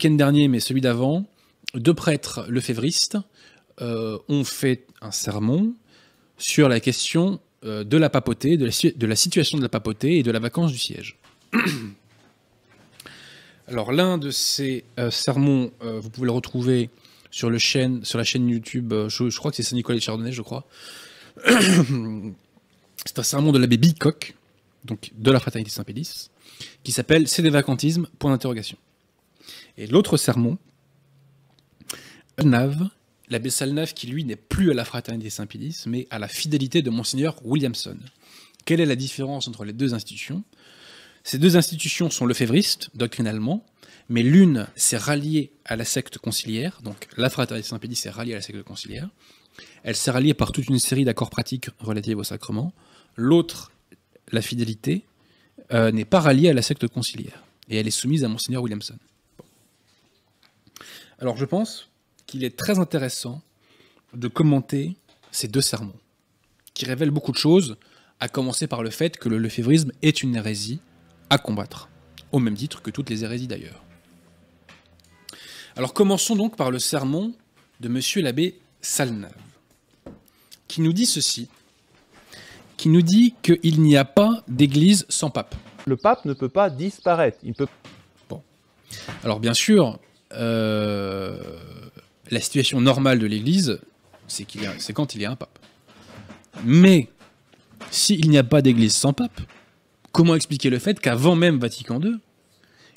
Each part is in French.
week-end dernier, mais celui d'avant, 2 prêtres lefévristes ont fait un sermon sur la question de la papauté, de la situation de la papauté et de la vacance du siège. Alors l'un de ces sermons, vous pouvez le retrouver sur la chaîne YouTube, je crois que c'est Saint-Nicolas de Chardonnay, je crois. C'est un sermon de l'abbé Bicoq, donc de la Fraternité Saint-Pédis, qui s'appelle « C'est des vacantismes ?» Et l'autre sermon, l'abbé Salnave, qui lui n'est plus à la Fraternité Saint-Pédis, mais à la fidélité de Monseigneur Williamson. Quelle est la différence entre les deux institutions? Ces deux institutions sont lefévristes, doctrinalement, mais l'une s'est ralliée à la secte conciliaire, donc la Fraternité Saint-Pédis s'est ralliée à la secte conciliaire. Elle s'est ralliée par toute une série d'accords pratiques relatifs au sacrement. L'autre, la fidélité, n'est pas ralliée à la secte conciliaire, et elle est soumise à Monseigneur Williamson. Bon. Alors je pense qu'il est très intéressant de commenter ces deux sermons, qui révèlent beaucoup de choses, à commencer par le fait que le lefévrisme est une hérésie à combattre, au même titre que toutes les hérésies d'ailleurs. Alors commençons donc par le sermon de monsieur l'abbé Salnave, qui nous dit ceci, qui nous dit qu'il n'y a pas d'église sans pape. Le pape ne peut pas disparaître. Il peut... Bon. Alors bien sûr, la situation normale de l'église, c'est quand il y a un pape. Mais s'il n'y a pas d'église sans pape, comment expliquer le fait qu'avant même Vatican II,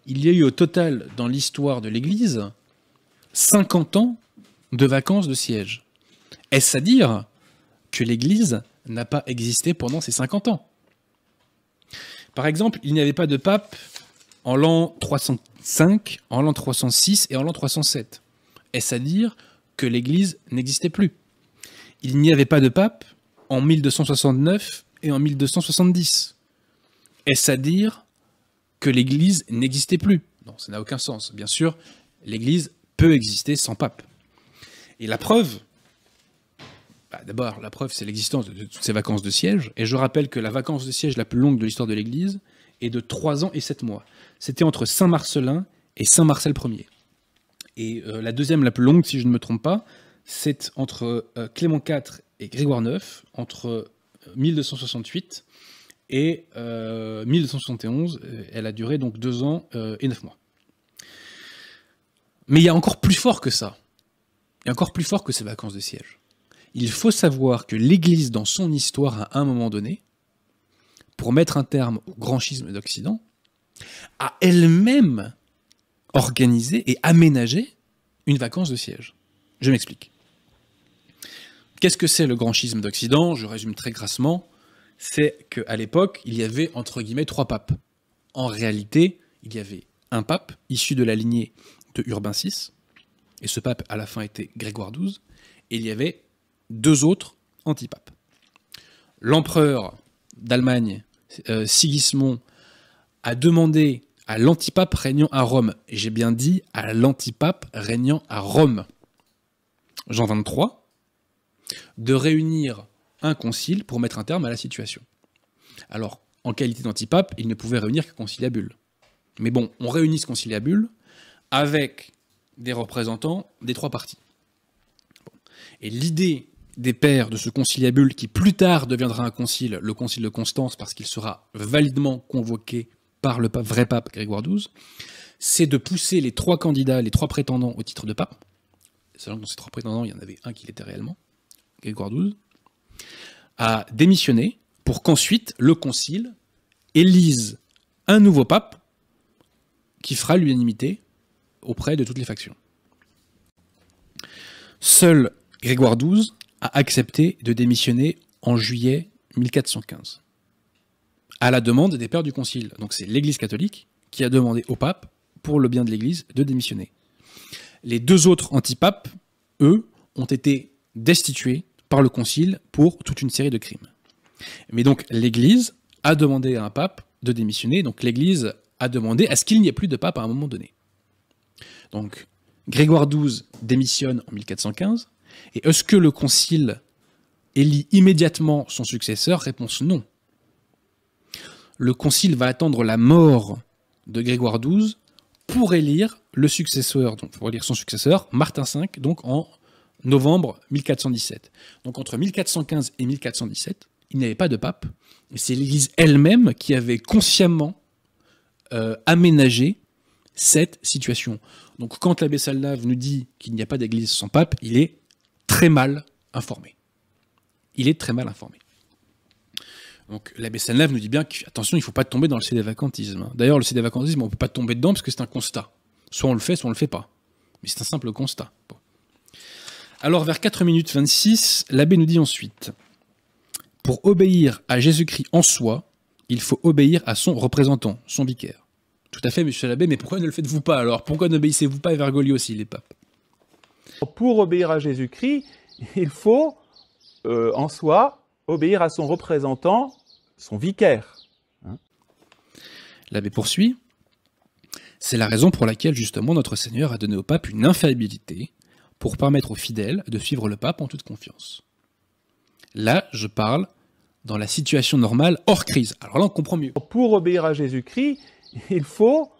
il y a eu au total dans l'histoire de l'église 50 ans de vacances de siège? Est-ce à dire que l'église n'a pas existé pendant ces 50 ans? Par exemple, il n'y avait pas de pape en l'an 305, en l'an 306 et en l'an 307. Est-ce à dire que l'église n'existait plus? Il n'y avait pas de pape en 1269 et en 1270. Est-ce à dire que l'église n'existait plus? Non, ça n'a aucun sens. Bien sûr, l'église peut exister sans pape. Et la preuve, d'abord, la preuve, c'est l'existence de toutes ces vacances de siège. Et je rappelle que la vacance de siège la plus longue de l'histoire de l'Église est de 3 ans et 7 mois. C'était entre Saint-Marcellin et Saint-Marcel Ier. Et la deuxième, la plus longue, si je ne me trompe pas, c'est entre Clément IV et Grégoire IX, entre 1268 et 1271. Elle a duré donc 2 ans et 9 mois. Mais il y a encore plus fort que ça. Il y a encore plus fort que ces vacances de siège. Il faut savoir que l'Église, dans son histoire, à un moment donné, pour mettre un terme au grand schisme d'Occident, a elle-même organisé et aménagé une vacance de siège. Je m'explique. Qu'est-ce que c'est le grand schisme d'Occident? Je résume très grassement. C'est qu'à l'époque, il y avait, entre guillemets, 3 papes. En réalité, il y avait un pape issu de la lignée de Urbain VI, et ce pape, à la fin, était Grégoire XII, et il y avait 2 autres antipapes. L'empereur d'Allemagne, Sigismond, a demandé à l'antipape régnant à Rome, et j'ai bien dit à l'antipape régnant à Rome, Jean XXIII, de réunir un concile pour mettre un terme à la situation. Alors, en qualité d'antipape, il ne pouvait réunir qu'un conciliabule. Mais bon, on réunit ce conciliabule avec des représentants des 3 partis. Bon. Et l'idée des pères de ce conciliabule, qui plus tard deviendra un concile, le concile de Constance, parce qu'il sera validement convoqué par le vrai pape Grégoire XII, c'est de pousser les 3 candidats, les 3 prétendants au titre de pape, sachant que dans ces 3 prétendants, il y en avait un qui l'était réellement, Grégoire XII, à démissionner pour qu'ensuite le concile élise un nouveau pape qui fera l'unanimité auprès de toutes les factions. Seul Grégoire XII a accepté de démissionner en juillet 1415, à la demande des pères du concile. Donc c'est l'Église catholique qui a demandé au pape, pour le bien de l'Église, de démissionner. Les 2 autres antipapes, eux, ont été destitués par le concile pour toute une série de crimes. Mais donc l'Église a demandé à un pape de démissionner, donc l'Église a demandé à ce qu'il n'y ait plus de pape à un moment donné. Donc Grégoire XII démissionne en 1415, et est-ce que le concile élit immédiatement son successeur? Réponse non. Le concile va attendre la mort de Grégoire XII pour élire le successeur, donc on va lire son successeur, Martin V, donc en novembre 1417. Donc entre 1415 et 1417, il n'y avait pas de pape, et c'est l'Église elle-même qui avait consciemment aménagé cette situation. Donc quand l'abbé Salnave nous dit qu'il n'y a pas d'église sans pape, il est très mal informé. Il est très mal informé. Donc l'abbé Salnave nous dit bien qu'attention, il ne faut pas tomber dans le sédévacantisme. D'ailleurs, le sédévacantisme, on ne peut pas tomber dedans parce que c'est un constat. Soit on le fait, soit on ne le fait pas. Mais c'est un simple constat. Bon. Alors vers 4 minutes 26, l'abbé nous dit ensuite: pour obéir à Jésus-Christ en soi, il faut obéir à son représentant, son vicaire. Tout à fait, monsieur l'abbé, mais pourquoi ne le faites-vous pas alors? Pourquoi n'obéissez-vous pas à Bergoglio s'il est pape? Pour obéir à Jésus-Christ, il faut, en soi, obéir à son représentant, son vicaire. L'abbé poursuit: c'est la raison pour laquelle, justement, notre Seigneur a donné au pape une infaillibilité pour permettre aux fidèles de suivre le pape en toute confiance. Là, je parle dans la situation normale, hors crise. Alors là, on comprend mieux. Pour obéir à Jésus-Christ, il faut,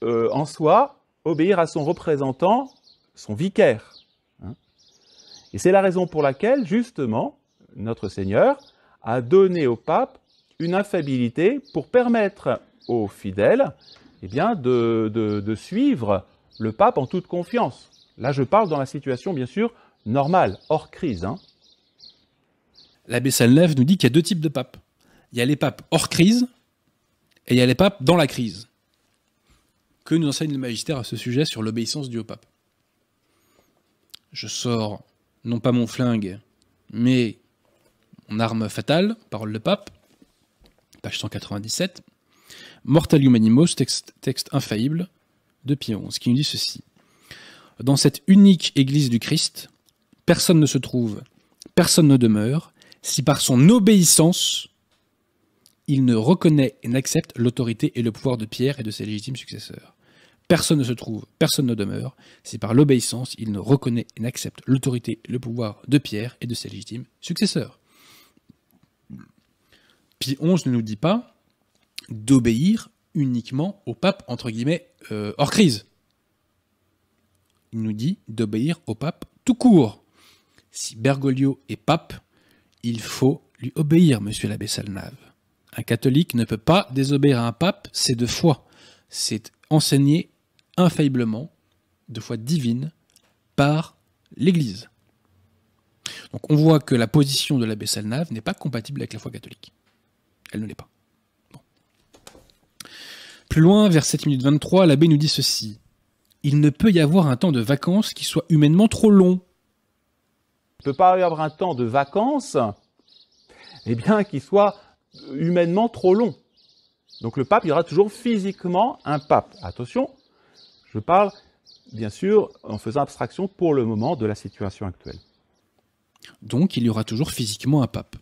en soi, obéir à son représentant, son vicaire. Et c'est la raison pour laquelle, justement, notre Seigneur a donné au pape une infaillibilité pour permettre aux fidèles de suivre le pape en toute confiance. Là, je parle dans la situation, bien sûr, normale, hors crise. L'abbé Salnave nous dit qu'il y a deux types de papes. Il y a les papes hors crise et il y a les papes dans la crise. Que nous enseigne le magistère à ce sujet sur l'obéissance due au pape? Je sors non pas mon flingue, mais mon arme fatale, parole de pape, page 197, Mortalium Animos, texte infaillible de Pie XI, qui nous dit ceci: dans cette unique Église du Christ, personne ne se trouve, personne ne demeure, si par son obéissance, il ne reconnaît et n'accepte l'autorité et le pouvoir de Pierre et de ses légitimes successeurs. Personne ne se trouve, personne ne demeure, si par l'obéissance, il ne reconnaît et n'accepte l'autorité et le pouvoir de Pierre et de ses légitimes successeurs. Pie XI ne nous dit pas d'obéir uniquement au pape, entre guillemets, hors crise. Il nous dit d'obéir au pape tout court. Si Bergoglio est pape, il faut lui obéir, monsieur l'abbé Salnave. Un catholique ne peut pas désobéir à un pape, c'est de foi. C'est enseigné infailliblement, de foi divine, par l'Église. Donc on voit que la position de l'abbé Salnave n'est pas compatible avec la foi catholique. Elle ne l'est pas. Bon. Plus loin, vers 7 minutes 23, l'abbé nous dit ceci: il ne peut y avoir un temps de vacances qui soit humainement trop long. Il ne peut pas y avoir un temps de vacances qui soit humainement trop long. Donc le pape, il y aura toujours physiquement un pape. Attention, je parle bien sûr en faisant abstraction pour le moment de la situation actuelle. Donc il y aura toujours physiquement un pape.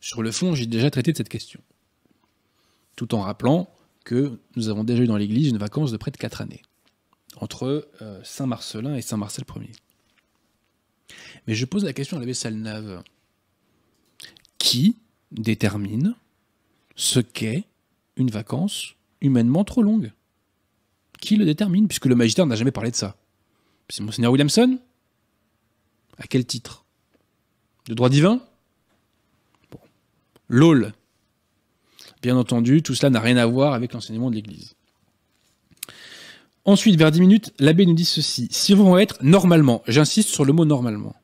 Sur le fond, j'ai déjà traité de cette question. Tout en rappelant que nous avons déjà eu dans l'Église une vacance de près de 4 années, entre Saint-Marcellin et Saint-Marcel Ier. Mais je pose la question à l'abbé Salnave: qui détermine ce qu'est une vacance humainement trop longue? Qui le détermine? Puisque le magistère n'a jamais parlé de ça. C'est Monseigneur Williamson? À quel titre? De droit divin? Bon. LOL. Bien entendu, tout cela n'a rien à voir avec l'enseignement de l'Église. Ensuite, vers 10 minutes, l'abbé nous dit ceci: si on veut être normalement, j'insiste sur le mot normalement,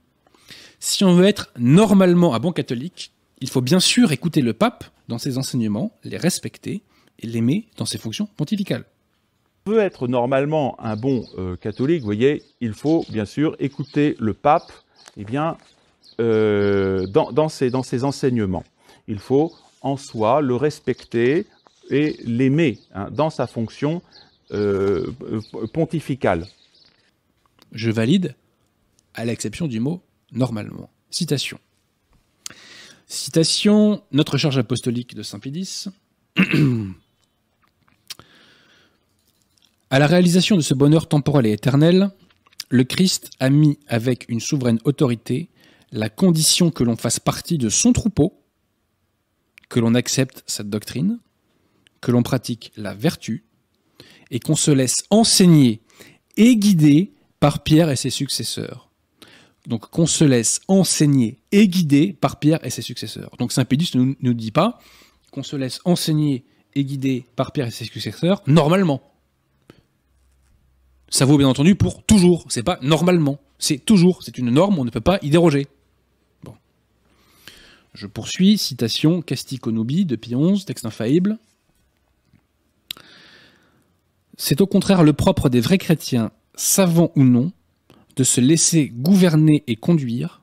si on veut être normalement un bon catholique, il faut bien sûr écouter le pape dans ses enseignements, les respecter et l'aimer dans ses fonctions pontificales. Si on veut être normalement un bon catholique, vous voyez, il faut bien sûr écouter le pape dans ses enseignements. Il faut en soi le respecter et l'aimer dans sa fonction pontificale. Je valide, à l'exception du mot « normalement ». Citation. Citation, notre charge apostolique de Saint Pie X. À la réalisation de ce bonheur temporel et éternel, le Christ a mis avec une souveraine autorité la condition que l'on fasse partie de son troupeau, que l'on accepte sa doctrine, que l'on pratique la vertu, et qu'on se laisse enseigner et guidé par Pierre et ses successeurs. Donc qu'on se laisse enseigner et guider par Pierre et ses successeurs. Donc Saint Pédus ne nous dit pas qu'on se laisse enseigner et guider par Pierre et ses successeurs normalement. Ça vaut bien entendu pour toujours, c'est pas normalement, c'est toujours, c'est une norme, on ne peut pas y déroger. Bon. Je poursuis, citation Castico Nubi de Pie XI, texte infaillible. C'est au contraire le propre des vrais chrétiens, savants ou non, de se laisser gouverner et conduire,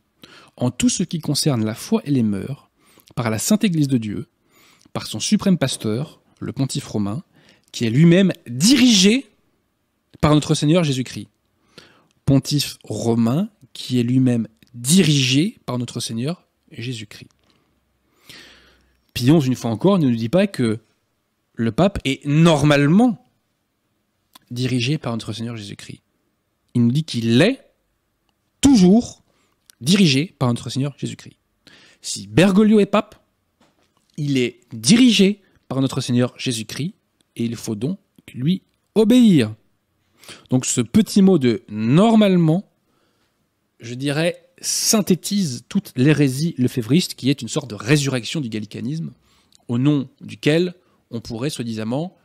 en tout ce qui concerne la foi et les mœurs, par la Sainte Église de Dieu, par son suprême pasteur, le pontife romain, qui est lui-même dirigé par notre Seigneur Jésus-Christ. Pontife romain qui est lui-même dirigé par notre Seigneur Jésus-Christ. Pie XI, une fois encore, ne nous dit pas que le pape est normalement dirigé par notre Seigneur Jésus-Christ. Il nous dit qu'il est toujours dirigé par notre Seigneur Jésus-Christ. Si Bergoglio est pape, il est dirigé par notre Seigneur Jésus-Christ et il faut donc lui obéir. Donc ce petit mot de « normalement », je dirais, synthétise toute l'hérésie lefévriste qui est une sorte de résurrection du gallicanisme au nom duquel on pourrait soi-disant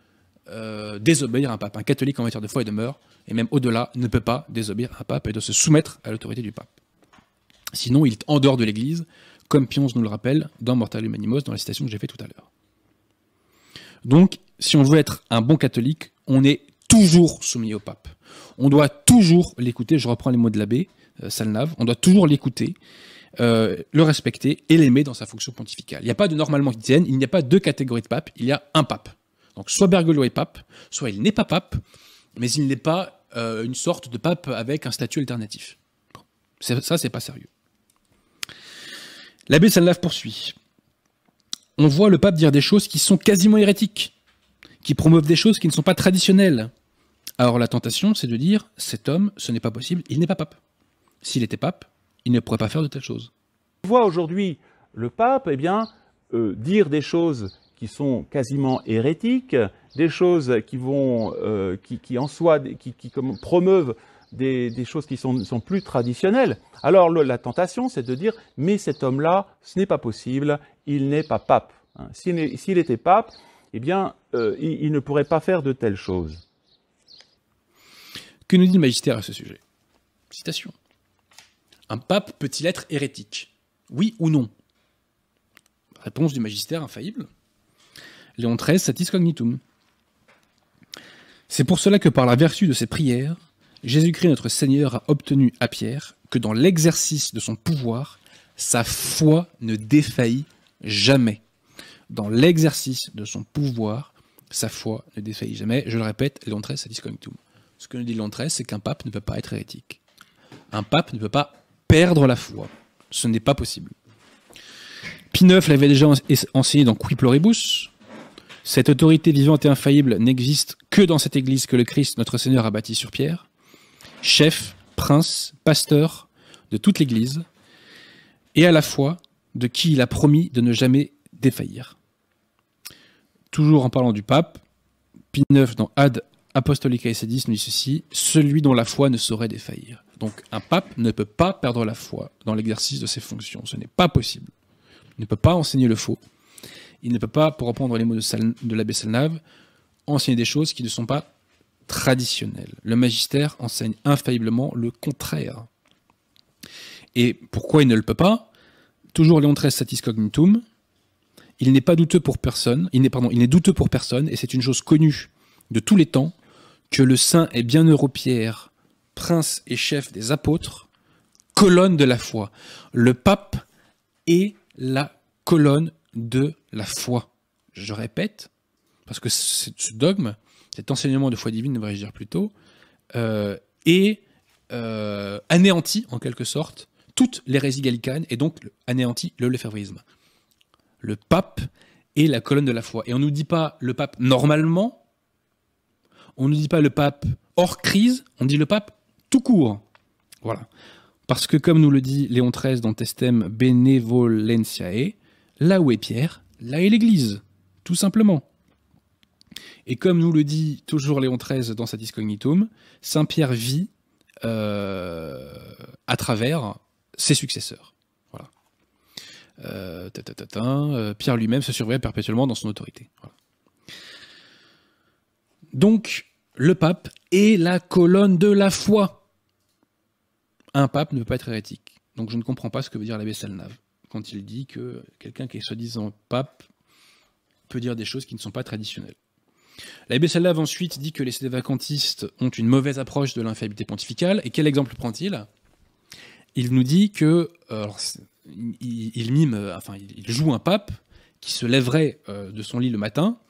désobéir à un pape. Un catholique en matière de foi et de mœurs, et même au-delà, ne peut pas désobéir à un pape et doit se soumettre à l'autorité du pape. Sinon, il est en dehors de l'Église, comme Pie XI nous le rappelle dans Mortale Humanimos, dans la citation que j'ai faite tout à l'heure. Donc, si on veut être un bon catholique, on est toujours soumis au pape. On doit toujours l'écouter, je reprends les mots de l'abbé Salnave, on doit toujours l'écouter, le respecter et l'aimer dans sa fonction pontificale. Il n'y a pas de normalement qui tienne, il n'y a pas deux catégories de papes, il y a un pape. Donc soit Bergoglio est pape, soit il n'est pas pape, mais il n'est pas une sorte de pape avec un statut alternatif. Bon. Ça, c'est pas sérieux. L'abbé Salnave poursuit. On voit le pape dire des choses qui sont quasiment hérétiques, qui promeuvent des choses qui ne sont pas traditionnelles. Alors la tentation, c'est de dire, cet homme, ce n'est pas possible, il n'est pas pape. S'il était pape, il ne pourrait pas faire de telles choses. On voit aujourd'hui le pape dire des choses qui sont quasiment hérétiques, des choses qui vont, qui en soi, qui promeuvent des choses qui sont plus traditionnelles. Alors la tentation, c'est de dire, mais cet homme-là, ce n'est pas possible, il n'est pas pape. Hein. S'il était pape, eh bien, il ne pourrait pas faire de telles choses. Que nous dit le magistère à ce sujet? Citation. Un pape peut-il être hérétique? Oui ou non? Réponse du magistère infaillible. Léon XIII, Satis Cognitum. C'est pour cela que par la vertu de ses prières, Jésus-Christ notre Seigneur a obtenu à Pierre que dans l'exercice de son pouvoir, sa foi ne défaillit jamais. Dans l'exercice de son pouvoir, sa foi ne défaillit jamais. Je le répète, Léon XIII, Satis Cognitum. Ce que nous dit Léon XIII, c'est qu'un pape ne peut pas être hérétique. Un pape ne peut pas perdre la foi. Ce n'est pas possible. Pie IX l'avait déjà enseigné dans Qui Pluribus. Cette autorité vivante et infaillible n'existe que dans cette église que le Christ, notre Seigneur, a bâtie sur Pierre. Chef, prince, pasteur de toute l'église, et à la fois de qui il a promis de ne jamais défaillir. Toujours en parlant du pape, Pie IX dans Ad Apostolicae Sedis nous dit ceci, celui dont la foi ne saurait défaillir. Donc un pape ne peut pas perdre la foi dans l'exercice de ses fonctions, ce n'est pas possible. Il ne peut pas enseigner le faux. Il ne peut pas, pour reprendre les mots de l'abbé Salnave, enseigner des choses qui ne sont pas traditionnelles. Le magistère enseigne infailliblement le contraire. Et pourquoi il ne le peut pas? Toujours Léon XIII Satis Cognitum, il n'est pas douteux pour personne, il n'est douteux pour personne, et c'est une chose connue de tous les temps, que le saint et bienheureux Pierre, prince et chef des apôtres, colonne de la foi. Le pape est la colonne de la foi. Je répète, parce que ce dogme, cet enseignement de foi divine, devrais-je dire plutôt, est anéanti, en quelque sorte, toute l'hérésie gallicane, et donc anéanti le lefévrisme. Le pape est la colonne de la foi. Et on ne nous dit pas le pape normalement, on ne nous dit pas le pape hors crise, on dit le pape tout court. Voilà. Parce que, comme nous le dit Léon XIII dans Testem Benevolentiae, là où est Pierre, là est l'Église, tout simplement. Et comme nous le dit toujours Léon XIII dans Satis Cognitum, Saint Pierre vit à travers ses successeurs. Voilà. Pierre lui-même se surveille perpétuellement dans son autorité. Voilà. Donc, le pape est la colonne de la foi. Un pape ne peut pas être hérétique. Donc je ne comprends pas ce que veut dire l'abbé Salnave quand il dit que quelqu'un qui est soi-disant pape peut dire des choses qui ne sont pas traditionnelles. L'abbé Salnave ensuite dit que les sédévacantistes ont une mauvaise approche de l'infaillibilité pontificale. Et quel exemple prend-il? Il nous dit que il joue un pape qui se lèverait de son lit le matin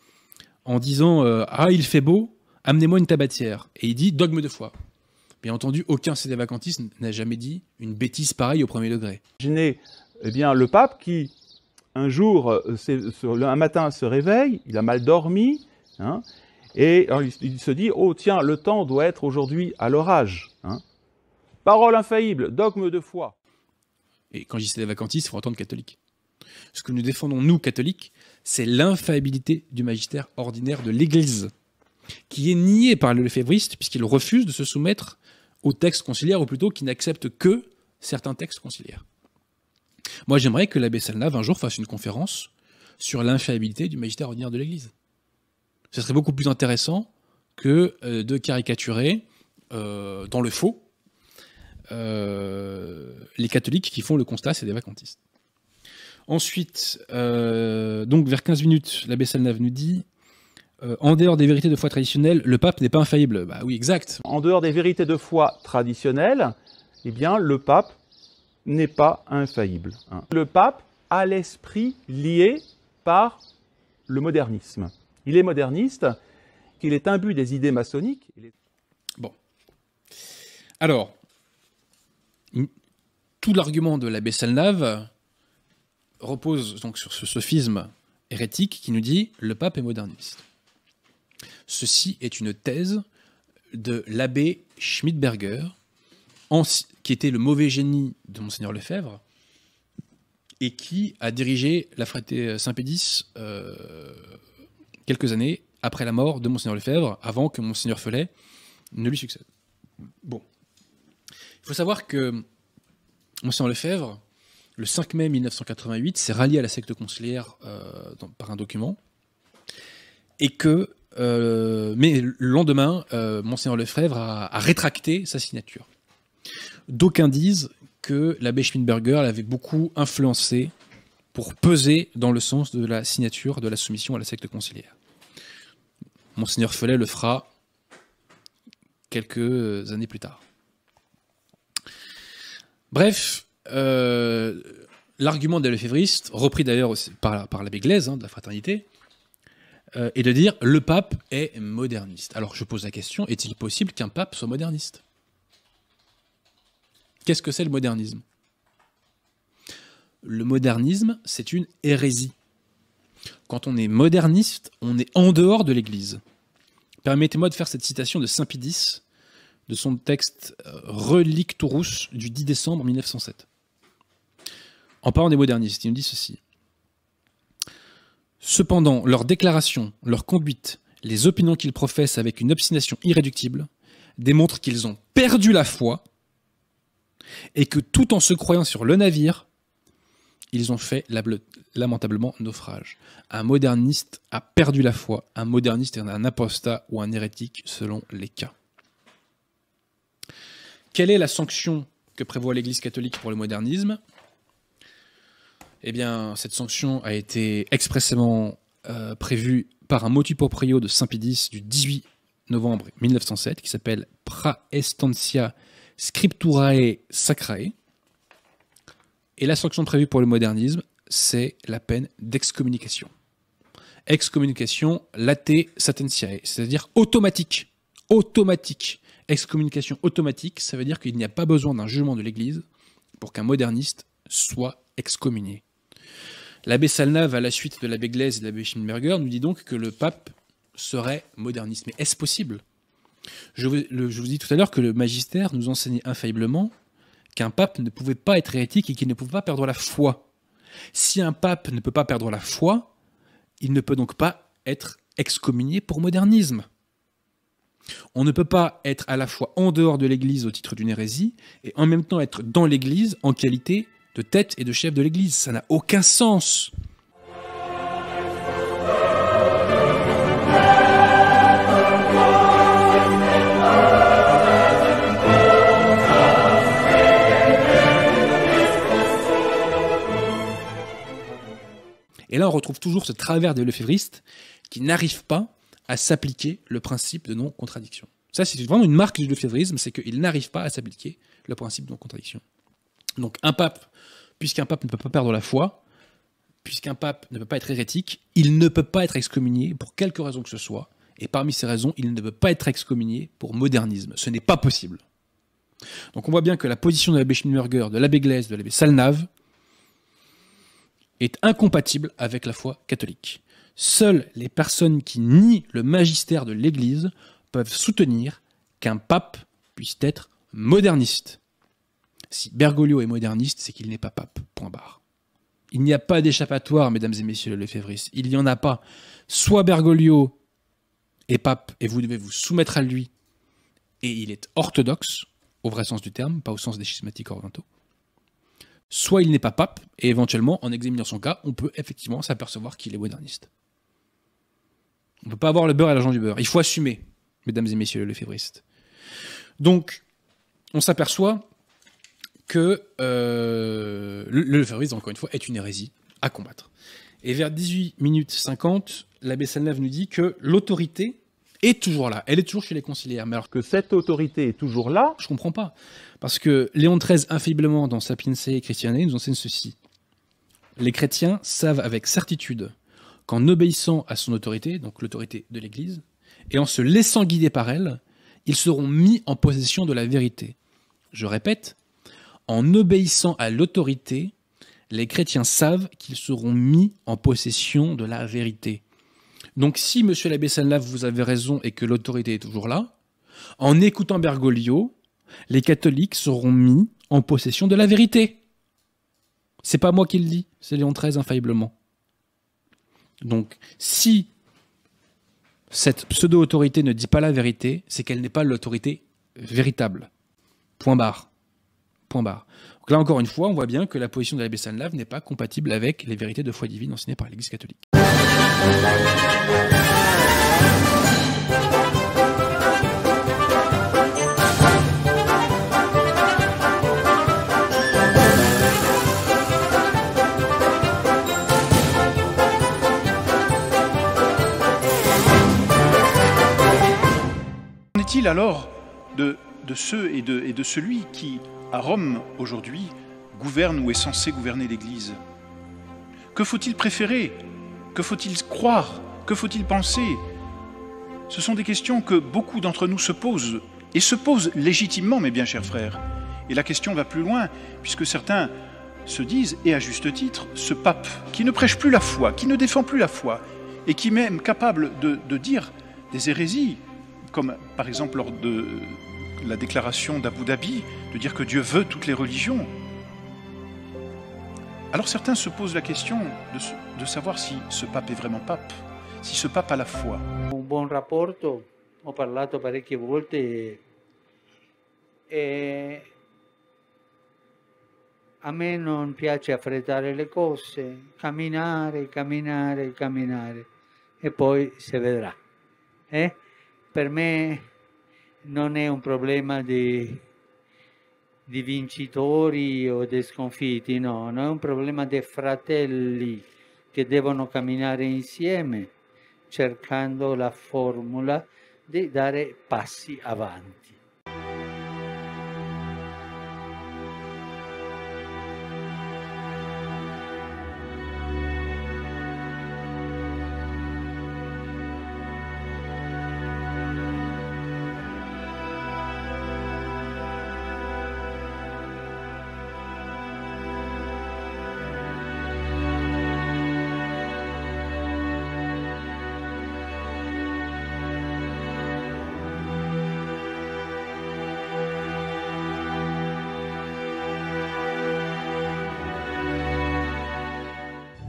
en disant ah, il fait beau, amenez-moi une tabatière. Et il dit dogme de foi. Bien entendu, aucun sédévacantiste n'a jamais dit une bêtise pareille au premier degré. Imaginez le pape qui, un jour, un matin, se réveille, il a mal dormi, hein, et alors, il se dit « Oh tiens, le temps doit être aujourd'hui à l'orage. Hein. » Parole infaillible, dogme de foi. Et quand je dis sédévacantiste, il faut entendre catholique. Ce que nous défendons, nous, catholiques, c'est l'infaillibilité du magistère ordinaire de l'Église, qui est nié par le lefévriste, puisqu'il refuse de se soumettre aux textes conciliaires, ou plutôt qui n'accepte que certains textes conciliaires. Moi, j'aimerais que l'abbé Salnave, un jour, fasse une conférence sur l'infaillibilité du magistère ordinaire de l'Église. Ce serait beaucoup plus intéressant que de caricaturer dans le faux les catholiques qui font le constat, c'est des vacantistes. Ensuite, donc vers 15 minutes, l'abbé Salnave nous dit en dehors des vérités de foi traditionnelles, le pape n'est pas infaillible. Bah oui, exact. En dehors des vérités de foi traditionnelles, eh bien, le pape n'est pas infaillible. Hein. Le pape a l'esprit lié par le modernisme. Il est moderniste, qu'il est imbu des idées maçonniques. Bon. Alors, tout l'argument de l'abbé Salnave repose donc sur ce sophisme hérétique qui nous dit « le pape est moderniste ». Ceci est une thèse de l'abbé Schmidberger, qui était le mauvais génie de Monseigneur Lefebvre, et qui a dirigé la Fraternité Saint-Pédis quelques années après la mort de Monseigneur Lefebvre, avant que Monseigneur Felet ne lui succède. Bon. Il faut savoir que Monseigneur Lefebvre, le 5 mai 1988, s'est rallié à la secte conciliaire par un document, et que, mais le lendemain, Monseigneur Lefebvre a rétracté sa signature. D'aucuns disent que l'abbé Schmidberger l'avait beaucoup influencé pour peser dans le sens de la signature de la soumission à la secte conciliaire. Monseigneur Felet le fera quelques années plus tard. Bref, l'argument des lefévristes, repris d'ailleurs par l'abbé Glaise, de la fraternité, est de dire le pape est moderniste. Alors je pose la question, est-il possible qu'un pape soit moderniste ? Qu'est-ce que c'est le modernisme ? Le modernisme, c'est une hérésie. Quand on est moderniste, on est en dehors de l'Église. Permettez-moi de faire cette citation de Saint Pédis, de son texte Relicturus du 10 décembre 1907. En parlant des modernistes, il nous dit ceci. Cependant, leurs déclarations, leur conduite, les opinions qu'ils professent avec une obstination irréductible, démontrent qu'ils ont perdu la foi et que tout en se croyant sur le navire, ils ont fait lamentablement naufrage. Un moderniste a perdu la foi. Un moderniste est un apostat ou un hérétique selon les cas. Quelle est la sanction que prévoit l'Église catholique pour le modernisme ? Eh bien, cette sanction a été expressément prévue par un motu proprio de Saint Pédis du 18 novembre 1907 qui s'appelle Praestantia Scripturae Sacrae. Et la sanction prévue pour le modernisme, c'est la peine d'excommunication. Excommunication late satentiae, c'est-à-dire automatique. Automatique. Excommunication automatique, ça veut dire qu'il n'y a pas besoin d'un jugement de l'Église pour qu'un moderniste soit excommunié. L'abbé Salnave, à la suite de l'abbé Glaise et de l'abbé Schmidberger, nous dit donc que le pape serait moderniste. Mais est-ce possible ? Je vous dis tout à l'heure que le magistère nous enseignait infailliblement qu'un pape ne pouvait pas être hérétique et qu'il ne pouvait pas perdre la foi. Si un pape ne peut pas perdre la foi, il ne peut donc pas être excommunié pour modernisme. On ne peut pas être à la fois en dehors de l'Église au titre d'une hérésie et en même temps être dans l'Église en qualité de tête et de chef de l'Église. Ça n'a aucun sens. Et là, on retrouve toujours ce travers des lefévristes qui n'arrivent pas à s'appliquer le principe de non-contradiction. Ça, c'est vraiment une marque du lefévrisme, c'est qu'ils n'arrivent pas à s'appliquer le principe de non-contradiction. Donc un pape, puisqu'un pape ne peut pas perdre la foi, puisqu'un pape ne peut pas être hérétique, il ne peut pas être excommunié pour quelque raison que ce soit, et parmi ces raisons, il ne peut pas être excommunié pour modernisme. Ce n'est pas possible. Donc on voit bien que la position de l'abbé Schmittberger, de l'abbé Glaise, de l'abbé Salnave est incompatible avec la foi catholique. Seules les personnes qui nient le magistère de l'Église peuvent soutenir qu'un pape puisse être moderniste. Si Bergoglio est moderniste, c'est qu'il n'est pas pape. Point barre. Il n'y a pas d'échappatoire, mesdames et messieurs les lefévristes. Il n'y en a pas. Soit Bergoglio est pape et vous devez vous soumettre à lui et il est orthodoxe, au vrai sens du terme, pas au sens des schismatiques orientaux. Soit il n'est pas pape, et éventuellement, en examinant son cas, on peut effectivement s'apercevoir qu'il est moderniste. On ne peut pas avoir le beurre et l'argent du beurre. Il faut assumer, mesdames et messieurs les lefévristes. Donc, on s'aperçoit que le lefévrisme, encore une fois, est une hérésie à combattre. Et vers 18h50, l'abbé Salnave nous dit que l'autorité est toujours là. Elle est toujours chez les conciliaires. Mais alors Que cette autorité est toujours là, je comprends pas. Parce que Léon XIII, infailliblement, dans Sapientiae Christianae, nous enseigne ceci. Les chrétiens savent avec certitude qu'en obéissant à son autorité, donc l'autorité de l'Église, et en se laissant guider par elle, ils seront mis en possession de la vérité. Je répète, en obéissant à l'autorité, les chrétiens savent qu'ils seront mis en possession de la vérité. Donc si, monsieur l'abbé Salnave, vous avez raison et que l'autorité est toujours là, en écoutant Bergoglio, les catholiques seront mis en possession de la vérité. C'est pas moi qui le dis, c'est Léon XIII infailliblement. Donc si cette pseudo-autorité ne dit pas la vérité, c'est qu'elle n'est pas l'autorité véritable. Point barre. Point barre. Donc là encore une fois, on voit bien que la position de l'abbé Salnave n'est pas compatible avec les vérités de foi divine enseignées par l'Église catholique. Qu'en est-il alors de ceux et de celui qui, à Rome aujourd'hui, gouverne ou est censé gouverner l'Église? Que faut-il préférer? Que faut-il croire? Que faut-il penser? Ce sont des questions que beaucoup d'entre nous se posent, et se posent légitimement, mes bien chers frères. Et la question va plus loin, puisque certains se disent, et à juste titre, ce pape qui ne prêche plus la foi, qui ne défend plus la foi, et qui est même capable de dire des hérésies, comme par exemple lors de la déclaration d'Abu Dhabi, de dire que Dieu veut toutes les religions. Alors certains se posent la question de savoir si ce pape est vraiment pape, si ce pape a la foi. Un buon rapporto, ho parlato parecchie volte e a me non piace affrettare le cose, camminare, camminare, camminare e poi si vedrà. Per me non è un problema di vincitori o di sconfitti, no, è un problema dei fratelli che devono camminare insieme cercando la formula di dare passi avanti.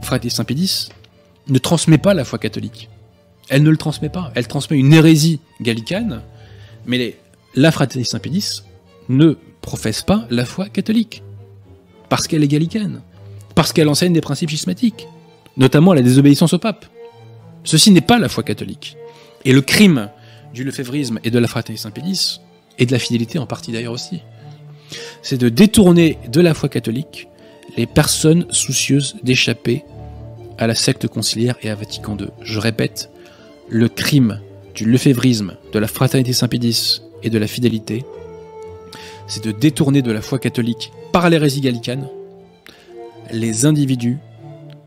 Frère Saint Pédis ne transmet pas la foi catholique. Elle ne le transmet pas. Elle transmet une hérésie gallicane, mais la Fratelli Saint-Pédis ne professe pas la foi catholique. Parce qu'elle est gallicane. Parce qu'elle enseigne des principes schismatiques, notamment la désobéissance au pape. Ceci n'est pas la foi catholique. Et le crime du lefévrisme et de la Fratelli Saint-Pédis, et de la fidélité en partie d'ailleurs aussi, c'est de détourner de la foi catholique les personnes soucieuses d'échapper à la secte conciliaire et à Vatican II. Je répète, le crime du lefévrisme, de la Fraternité Saint-Pédis et de la fidélité, c'est de détourner de la foi catholique par l'hérésie gallicane les individus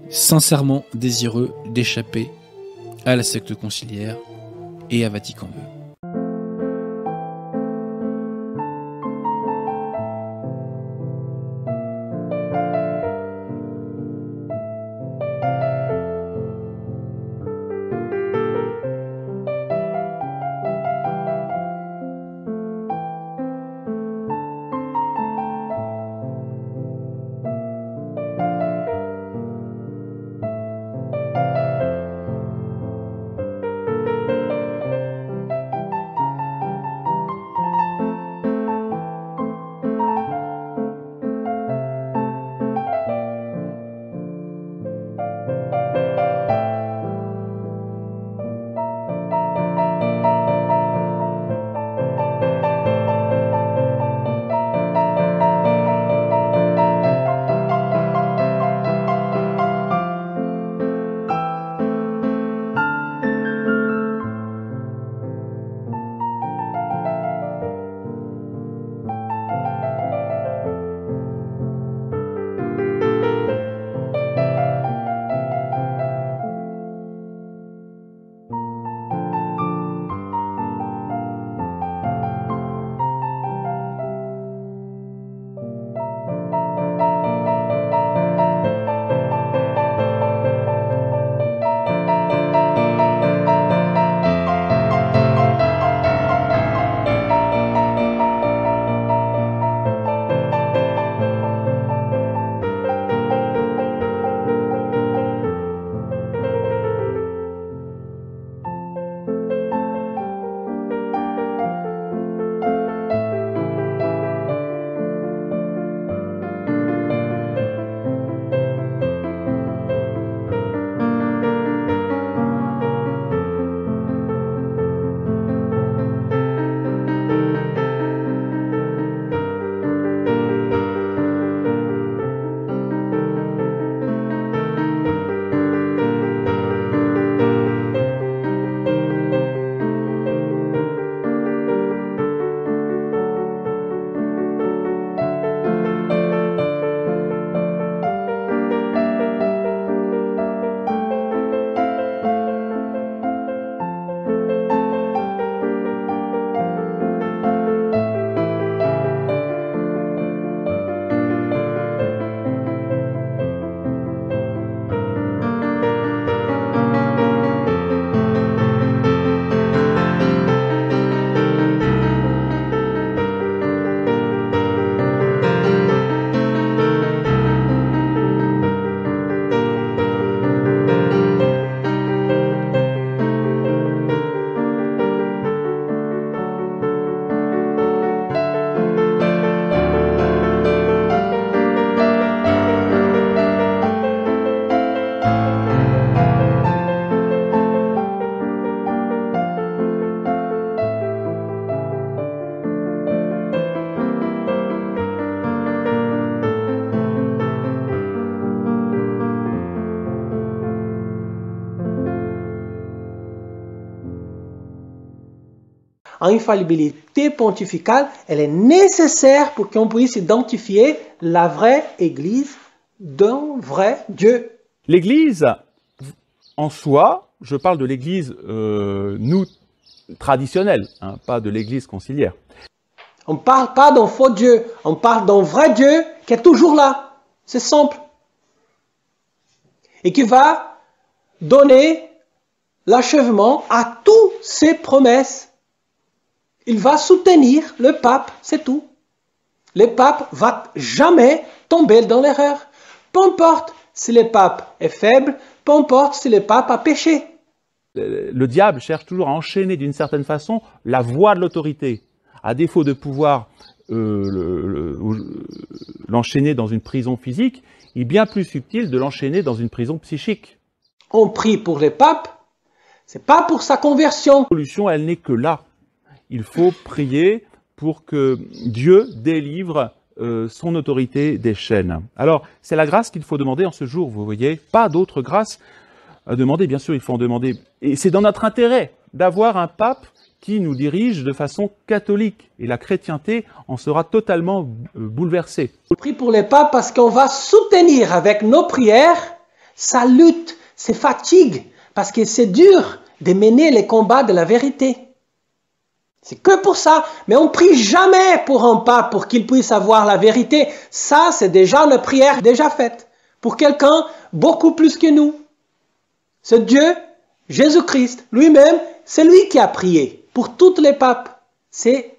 sincèrement désireux d'échapper à la secte conciliaire et à Vatican II. Infallibilité pontificale, elle est nécessaire pour qu'on puisse identifier la vraie Église d'un vrai Dieu. L'Église, en soi, je parle de l'Église, nous, traditionnelle, hein, pas de l'Église conciliaire. On ne parle pas d'un faux Dieu, on parle d'un vrai Dieu qui est toujours là. C'est simple. Et qui va donner l'achèvement à toutes ses promesses. Il va soutenir le pape, c'est tout. Le pape va jamais tomber dans l'erreur. Peu importe si le pape est faible, peu importe si le pape a péché. le diable cherche toujours à enchaîner d'une certaine façon la voie de l'autorité. À défaut de pouvoir l'enchaîner dans une prison physique, il est bien plus subtil de l'enchaîner dans une prison psychique. On prie pour les papes, c'est pas pour sa conversion. La solution, elle n'est que là. Il faut prier pour que Dieu délivre son autorité des chaînes. Alors, c'est la grâce qu'il faut demander en ce jour, vous voyez. Pas d'autre grâce à demander, bien sûr, il faut en demander. Et c'est dans notre intérêt d'avoir un pape qui nous dirige de façon catholique. Et la chrétienté en sera totalement bouleversée. On prie pour les papes parce qu'on va soutenir avec nos prières sa lutte, ses fatigues, parce que c'est dur de mener les combats de la vérité. C'est que pour ça. Mais on prie jamais pour un pape pour qu'il puisse avoir la vérité. Ça, c'est déjà une prière déjà faite. Pour quelqu'un beaucoup plus que nous. Ce Dieu, Jésus-Christ, lui-même, c'est lui qui a prié pour tous les papes. C'est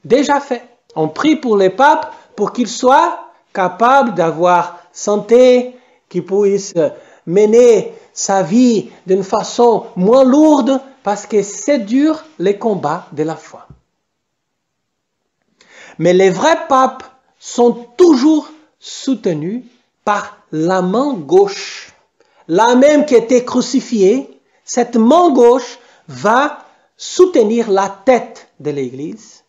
déjà fait. On prie pour les papes pour qu'ils soient capables d'avoir santé, qu'ils puissent mener sa vie d'une façon moins lourde, parce que c'est dur les combats de la foi. Mais les vrais papes sont toujours soutenus par la main gauche. La même qui était crucifiée, cette main gauche va soutenir la tête de l'Église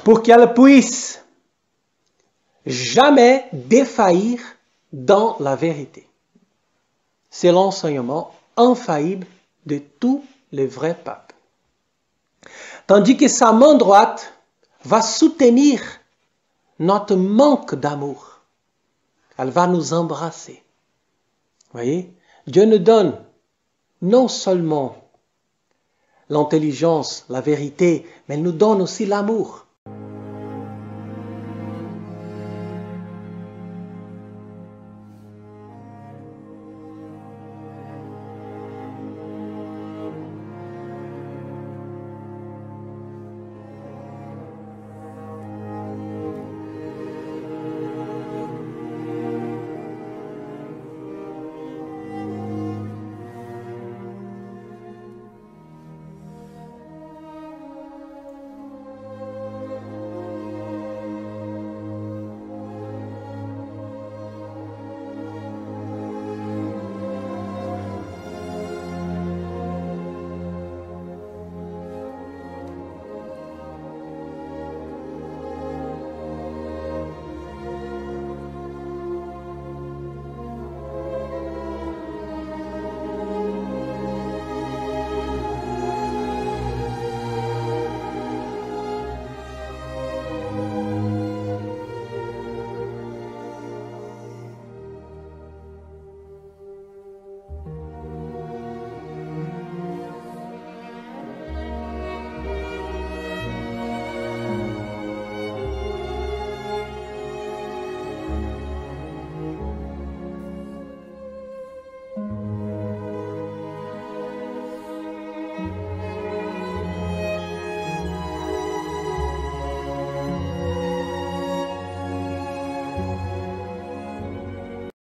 pour qu'elle puisse jamais défaillir dans la vérité. C'est l'enseignement infaillible de tous les vrais papes. Tandis que sa main droite va soutenir notre manque d'amour. Elle va nous embrasser. Vous voyez, Dieu nous donne non seulement l'intelligence, la vérité, mais il nous donne aussi l'amour.